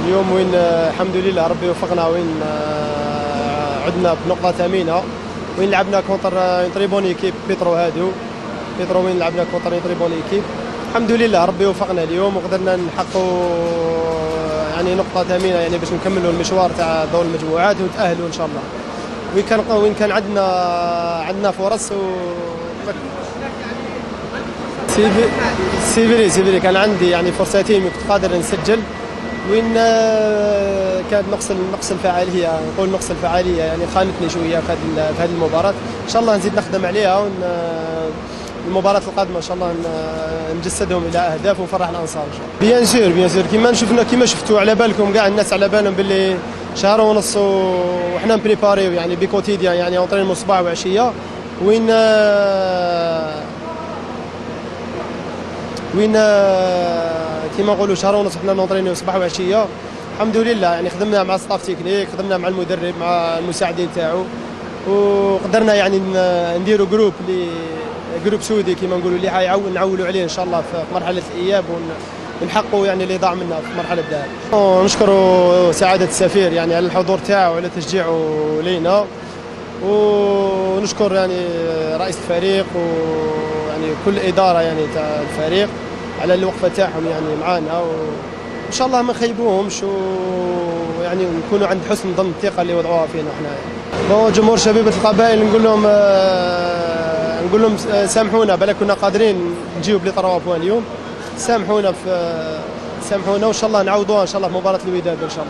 اليوم وين الحمد لله ربي وفقنا وين عدنا بنقطة ثمينة وين لعبنا كونتر طريبون ايكيب بيترو هادو بيترو وين لعبنا كونتر طريبون ايكيب. الحمد لله ربي وفقنا اليوم وقدرنا نحققوا يعني نقطة ثمينة يعني باش نكملوا المشوار تاع دور المجموعات ونتأهلوا ان شاء الله. وين كان عندنا فرص سيفيري كان عندي يعني فرصتين كنت قادر نسجل وين كانت نقص الفعاليه، نقول نقص الفعاليه يعني خانتني شويه في هذه المباراه. ان شاء الله نزيد نخدم عليها المباراه القادمه ان شاء الله نجسدهم الى اهداف ونفرح الانصار ان شاء الله. بيان سور كيما شفتوا على بالكم كاع الناس على بالهم باللي شهر ونص وحنا مبريباريو يعني بكوتيديان يعني اونطرينمون صباح وعشيه وين كيما نقولوا شهر ونص حنا نونطرينيو صباح وعشيه. الحمد لله يعني خدمنا مع ستاف تكنيك، خدمنا مع المدرب مع المساعدين تاعو وقدرنا يعني نديروا جروب سودي كيما نقولوا اللي نعولوا عليه ان شاء الله في مرحله الاياب ونحققوا يعني اللي ضاع منا في مرحله الذهاب. ونشكروا سعاده السفير يعني على الحضور تاعو وعلى تشجيعه لينا، ونشكر يعني رئيس الفريق ويعني كل اداره يعني تاع الفريق على الوقفه تاعهم يعني معانا، وان شاء الله ما نخيبوهمش ويعني نكونوا عند حسن ظن الثقه اللي وضعوها فينا احنا. يعني جمهور شبيبه القبائل نقول لهم سامحونا بلا كنا قادرين نجيو بلي 3 بوان اليوم، سامحونا وان شاء الله نعوضوها ان شاء الله في مباراه الوداد ان شاء الله.